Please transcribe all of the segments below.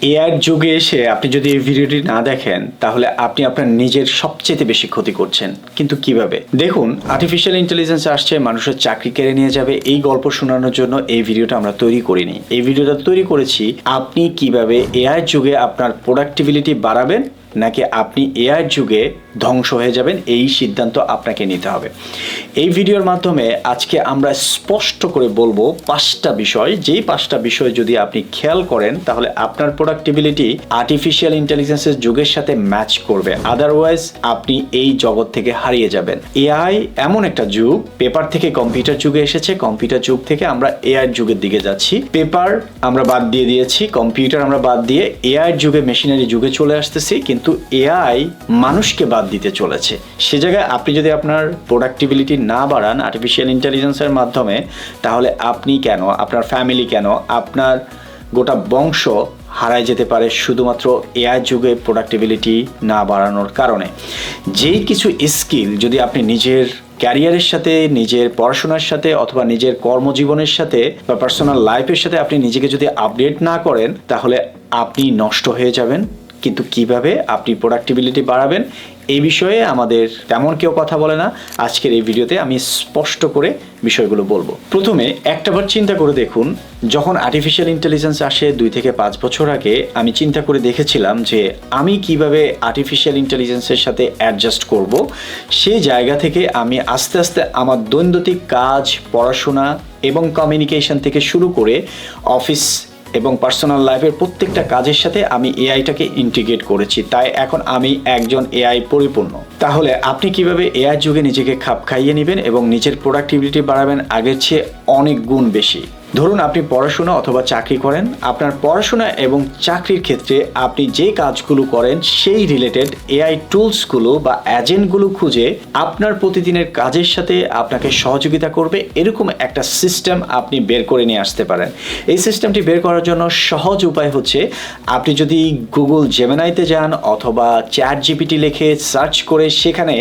AI যুগে এসে আপনি যদি এই ভিডিওটি না দেখেন তাহলে আপনি আপনার নিজের সবচেয়ে বেশি ক্ষতি করছেন। কিন্তু কিভাবে? দেখুন, আর্টিফিশিয়াল ইন্টেলিজেন্স আসছে মানুষের চাকরি কেড়ে নিয়ে যাবে, এই গল্প শোনানোর জন্য এই ভিডিওটা আমরা তৈরি করিনি। এই ভিডিওটা তৈরি করেছি আপনি কিভাবে এআই যুগে আপনার প্রোডাক্টিভিটি বাড়াবেন নাকি আপনি এআই যুগে ধ্বংস হয়ে যাবেন, এই সিদ্ধান্ত আপনাকে নিতে হবে। এই ভিডিওর মাধ্যমে আজকে আমরা স্পষ্ট করে বলবো 5টা বিষয়, যেই 5টা বিষয় যদি আপনি খেয়াল করেন তাহলে আপনার প্রোডাক্টিভিটি আর্টিফিশিয়াল ইন্টেলিজেন্সের যুগের সাথে ম্যাচ করবে, আদারওয়াইজ আপনি এই জগৎ থেকে হারিয়ে যাবেন। এআই এমন একটা যুগ, পেপার থেকে কম্পিউটার যুগে এসেছে, কম্পিউটার যুগ থেকে আমরা এআই যুগের দিকে যাচ্ছি। পেপার আমরা বাদ দিয়ে দিয়েছি, কম্পিউটার আমরা বাদ দিয়ে এআই যুগে, মেশিনারি যুগে চলে আসতেছি, কিন্তু এআই মানুষকে বাদ দিতে চলেছে। সে জায়গায় আপনি যদি আপনার প্রোডাক্টিভিটি না বাড়ান আর্টিফিশিয়াল ইন্টেলিজেন্সের মাধ্যমে, তাহলে আপনি কেন, আপনার ফ্যামিলি কেন, আপনার গোটা বংশ হারায় যেতে পারে শুধুমাত্র এআই যুগে প্রোডাক্টিভিটি না বাড়ানোর কারণে। যেই কিছু স্কিল যদি আপনি নিজের ক্যারিয়ারের সাথে, নিজের পড়াশোনার সাথে অথবা নিজের কর্মজীবনের সাথে বা পার্সোনাল লাইফের সাথে আপনি নিজেকে যদি আপডেট না করেন তাহলে আপনি নষ্ট হয়ে যাবেন। কিন্তু কিভাবে আপনি প্রোডাক্টিভিটি বাড়াবেন এই বিষয়ে আমাদের তেমন কেউ কথা বলে না। আজকের এই ভিডিওতে আমি স্পষ্ট করে বিষয়গুলো বলবো। প্রথমে একটাবার চিন্তা করে দেখুন, যখন আর্টিফিশিয়াল ইন্টেলিজেন্স আসে 2 থেকে 5 বছর আগে, আমি চিন্তা করে দেখেছিলাম যে আমি কিভাবে আর্টিফিশিয়াল ইন্টেলিজেন্সের সাথে অ্যাডজাস্ট করব। সেই জায়গা থেকে আমি আস্তে আস্তে আমার দৈনন্দিন কাজ, পড়াশোনা এবং কমিউনিকেশন থেকে শুরু করে অফিস এবং পার্সোনাল লাইফের প্রত্যেকটা কাজের সাথে আমি এআইটাকে ইন্টিগ্রেট করেছি। তাই এখন আমি একজন এআই পরিপূর্ণ। তাহলে আপনি কিভাবে এআই যুগে নিজেকে খাপ খাইয়ে নেবেন এবং নিজের প্রোডাক্টিভিটি বাড়াবেন আগের চেয়ে অনেক গুণ বেশি। ধরুন আপনি পড়াশোনা অথবা চাকরি করেন, আপনার পড়াশোনা এবং চাকরির ক্ষেত্রে আপনি যে কাজগুলো করেন সেই রিলেটেড এআই টুলসগুলো বা এজেন্টগুলো খুঁজে আপনার প্রতিদিনের কাজের সাথে আপনাকে সহযোগিতা করবে, এরকম একটা সিস্টেম আপনি বের করে নিয়ে আসতে পারেন। এই সিস্টেমটি বের করার জন্য সহজ উপায় হচ্ছে, আপনি যদি গুগল জেমিনাইতে যান অথবা চ্যাট জিপিটি লিখে সার্চ করে সেখানে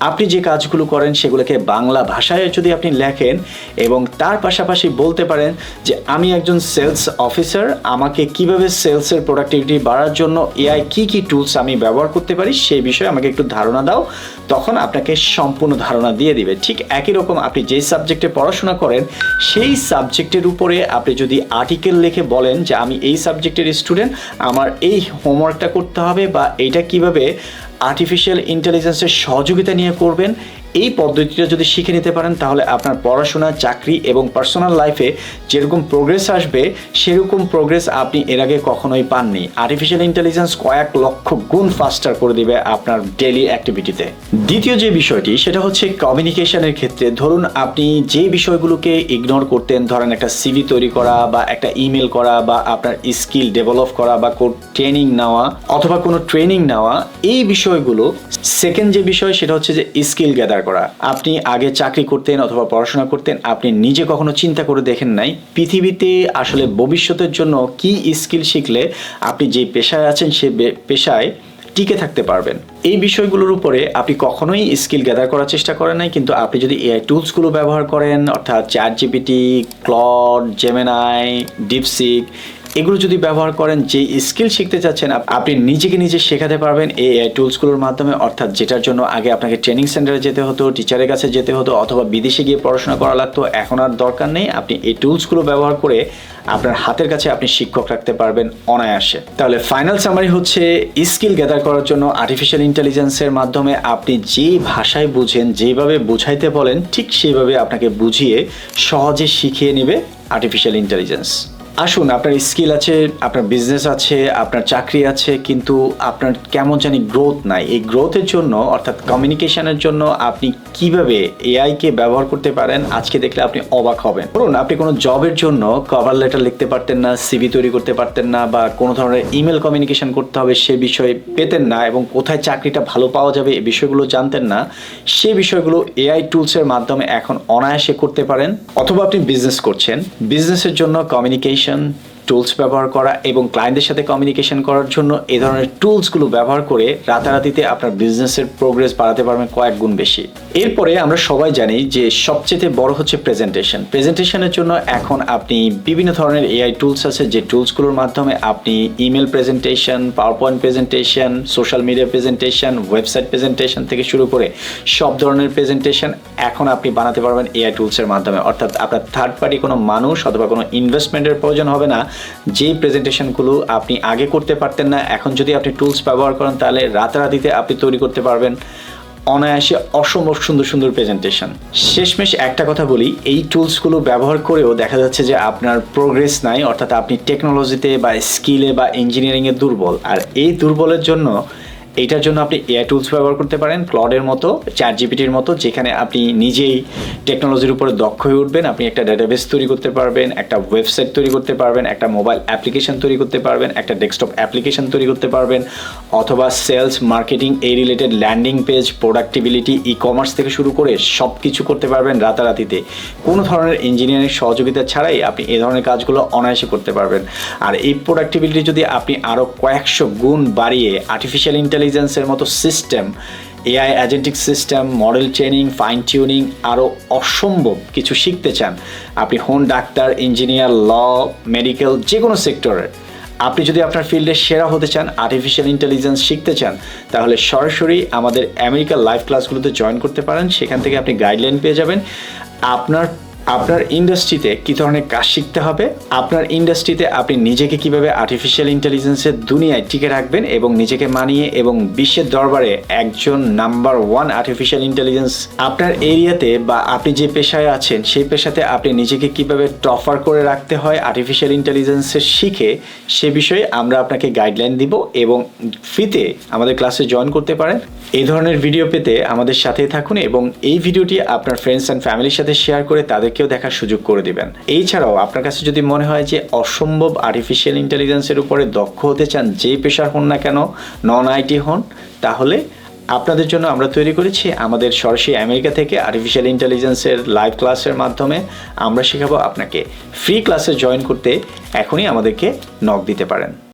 আপনি যে কাজগুলো করেন সেগুলোকে বাংলা ভাষায় যদি আপনি লেখেন এবং তার পাশাপাশি বলতে পারেন যে আমি একজন সেলস অফিসার, আমাকে কিভাবে সেলসের প্রোডাক্টিভিটি বাড়ার জন্য এআই কি টুলস আমি ব্যবহার করতে পারি সেই বিষয়ে আমাকে একটু ধারণা দাও, তখন আপনাকে সম্পূর্ণ ধারণা দিয়ে দিবে। ঠিক একই রকম আপনি যেই সাবজেক্টে পড়াশোনা করেন সেই সাবজেক্টের উপরে আপনি যদি আর্টিকেল লিখে বলেন যে আমি এই সাবজেক্টের স্টুডেন্ট, আমার এই হোমওয়ার্কটা করতে হবে বা এইটা কিভাবে আর্টিফিশিয়াল ইন্টেলিজেন্সের সহযোগিতা নিয়ে করবেন, এই পদ্ধতিটা যদি শিখে নিতে পারেন তাহলে আপনার পড়াশোনা, চাকরি এবং পার্সোনাল লাইফে যেরকম প্রোগ্রেস আসবে সেরকম প্রোগ্রেস আপনি এর আগে কখনোই পাননি। আর্টিফিশিয়াল ইন্টেলিজেন্স কয়েক লক্ষ গুণ ফাস্টার করে দিবে আপনার ডেইলি অ্যাক্টিভিটিতে। দ্বিতীয় যে বিষয়টি সেটা হচ্ছে কমিউনিকেশনের ক্ষেত্রে। ধরুন আপনি যে বিষয়গুলোকে ইগনোর করতেন, ধরেন একটা সিভি তৈরি করা বা একটা ইমেল করা বা আপনার স্কিল ডেভেলপ করা বা ট্রেনিং নেওয়া অথবা কোনো ট্রেনিং নেওয়া, এই বিষয়গুলো সেকেন্ড যে বিষয় সেটা হচ্ছে যে স্কিল গ্যাদার করা। আপনি আগে চাকরি করতেন অথবা পড়াশোনা করতেন, আপনি নিজে কখনো চিন্তা করে দেখেন নাই পৃথিবীতে আসলে ভবিষ্যতের জন্য কি স্কিল শিখলে আপনি যে পেশায় আছেন সে পেশায় টিকে থাকতে পারবেন। এই বিষয়গুলোর উপরে আপনি কখনোই স্কিল গ্যাদার করার চেষ্টা করেন নাই, কিন্তু আপনি যদি এআই টুলসগুলো ব্যবহার করেন, অর্থাৎ chat GPT, Claude, Gemini, DeepSeek, এগুলো যদি ব্যবহার করেন, যে স্কিল শিখতে চাচ্ছেন আপনি নিজেকে নিজে শেখাতে পারবেন এই এআই টুলসগুলোর মাধ্যমে। অর্থাৎ যেটার জন্য আগে আপনাকে ট্রেনিং সেন্টারে যেতে হতো, টিচারের কাছে যেতে হতো অথবা বিদেশে গিয়ে পড়াশোনা করা লাগতো, এখন আর দরকার নেই। আপনি এই টুলসগুলো ব্যবহার করে আপনার হাতের কাছে আপনি শিক্ষক রাখতে পারবেন অনায়াসে। তাহলে ফাইনাল সামারি হচ্ছে, স্কিল গ্যাদার করার জন্য আর্টিফিশিয়াল ইন্টেলিজেন্সের মাধ্যমে আপনি যে ভাষায় বুঝেন, যেভাবে বুঝাইতে বলেন ঠিক সেইভাবে আপনাকে বুঝিয়ে সহজে শিখিয়ে নেবে আর্টিফিশিয়াল ইন্টেলিজেন্স। আসুন, আপনার স্কিল আছে, আপনার বিজনেস আছে, আপনার চাকরি আছে, কিন্তু আপনার কেমন জানি গ্রোথ নাই। এই গ্রোথের জন্য অর্থাৎ কমিউনিকেশনের জন্য আপনি কিভাবে এআইকে ব্যবহার করতে পারেন আজকে দেখলে আপনি অবাক হবেন। ধরুন আপনি কোনো জবের জন্য কভার লেটার লিখতে পারতেন না, সিভি তৈরি করতে পারতেন না বা কোনো ধরনের ইমেল কমিউনিকেশন করতে হবে সে বিষয়ে পেতেন না এবং কোথায় চাকরিটা ভালো পাওয়া যাবে এই বিষয়গুলো জানতেন না। সে বিষয়গুলো এআই টুলসের মাধ্যমে এখন অনায়াসে করতে পারেন। অথবা আপনি বিজনেস করছেন, বিজনেসের জন্য কমিউনিকেশন টুলস ব্যবহার করা এবং ক্লায়েন্টদের সাথে কমিউনিকেশন করার জন্য এই ধরনের টুলসগুলো ব্যবহার করে রাতারাতিতে আপনার বিজনেসের প্রোগ্রেস বাড়াতে পারবেন কয়েক গুণ বেশি। এরপরে আমরা সবাই জানি যে সবচেয়ে বড় হচ্ছে প্রেজেন্টেশনের জন্য এখন আপনি বিভিন্ন ধরনের এআই টুলস আছে, যে টুলসগুলোর মাধ্যমে আপনি email presentation, power point presentation, social media presentation, website presentation থেকে শুরু করে সব ধরনের প্রেজেন্টেশন এখন আপনি বানাতে পারবেন এআই টুলসের মাধ্যমে। অর্থাৎ আপনার থার্ড পার্টি কোনো মানুষ অথবা কোনো ইনভেস্টমেন্টের প্রয়োজন হবে না। যেই প্রেজেন্টেশনগুলো আপনি আগে করতে পারতেন না, এখন যদি আপনি টুলস ব্যবহার করেন তাহলে রাতারাতিতে আপনি তৈরি করতে পারবেন অনায়াসে অসম্ভব সুন্দর সুন্দর প্রেজেন্টেশন। শেষমেশ একটা কথা বলি, এই টুলসগুলো ব্যবহার করেও দেখা যাচ্ছে যে আপনার প্রোগ্রেস নাই, অর্থাৎ আপনি টেকনোলজিতে বা স্কিলে বা ইঞ্জিনিয়ারিংয়ে দুর্বল। আর এই দুর্বলের জন্য এইটার জন্য আপনি এআই টুলস ব্যবহার করতে পারেন, ক্লডের মতো, চ্যাটজিপিটির মতো, যেখানে আপনি নিজেই টেকনোলজির উপরে দক্ষ হয়ে উঠবেন। আপনি একটা ডেটাবেস তৈরি করতে পারবেন, একটা ওয়েবসাইট তৈরি করতে পারবেন, একটা মোবাইল অ্যাপ্লিকেশন তৈরি করতে পারবেন, একটা ডেস্কটপ অ্যাপ্লিকেশন তৈরি করতে পারবেন, অথবা সেলস, মার্কেটিং, এই related landing page, productivity, e commerce থেকে শুরু করে সব কিছু করতে পারবেন রাতারাতিতে। কোনো ধরনের ইঞ্জিনিয়ারিং সহযোগিতা ছাড়াই আপনি এই ধরনের কাজগুলো অনায়াসে করতে পারবেন। আর এই প্রোডাক্টিবিলিটি যদি আপনি আরও কয়েকশো গুণ বাড়িয়ে আর্টিফিশিয়াল ইন্টেলিজেন্সের মতো system, AI agentic system, model training, fine tuning, আরও অসম্ভব কিছু শিখতে চান, আপনি হন ডাক্তার, ইঞ্জিনিয়ার, ল, মেডিকেল, যে কোনো সেক্টরের, আপনি যদি আপনার ফিল্ডে সেরা হতে চান, আর্টিফিশিয়াল ইন্টেলিজেন্স শিখতে চান, তাহলে সরাসরি আমাদের আমেরিকার লাইভ ক্লাসগুলোতে জয়েন করতে পারেন। সেখান থেকে আপনি গাইডলাইন পেয়ে যাবেন আপনার ইন্ডাস্ট্রিতে কী ধরনের কাজ শিখতে হবে, আপনার ইন্ডাস্ট্রিতে আপনি নিজেকে কিভাবে আর্টিফিশিয়াল ইন্টেলিজেন্সের দুনিয়ায় টিকে রাখবেন এবং নিজেকে মানিয়ে এবং বিশ্বের দরবারে একজন নাম্বার 1 আর্টিফিশিয়াল ইন্টেলিজেন্স আপনার এরিয়াতে বা আপনি যে পেশায় আছেন সেই পেশাতে আপনি নিজেকে কিভাবে টপার করে রাখতে হয় আর্টিফিশিয়াল ইন্টেলিজেন্সের শিখে, সে বিষয়ে আমরা আপনাকে গাইডলাইন দিব এবং ফ্রিতে আমাদের ক্লাসে জয়েন করতে পারেন। এই ধরনের ভিডিও পেতে আমাদের সাথেই থাকুন এবং এই ভিডিওটি আপনার ফ্রেন্ডস অ্যান্ড ফ্যামিলির সাথে শেয়ার করে তাদেরকেও দেখার সুযোগ করে দিবেন। এছাড়াও আপনার কাছে যদি মনে হয় যে অসম্ভব আর্টিফিশিয়াল ইন্টেলিজেন্সের উপরে দক্ষ হতে চান, যেই পেশার হন না কেন, নন আইটি হন, তাহলে আপনাদের জন্য আমরা তৈরি করেছি আমাদের সরাসরি আমেরিকা থেকে আর্টিফিশিয়াল ইন্টেলিজেন্সের লাইভ ক্লাসের মাধ্যমে আমরা শেখাবো আপনাকে। ফ্রি ক্লাসে জয়েন করতে এখনই আমাদেরকে নক দিতে পারেন।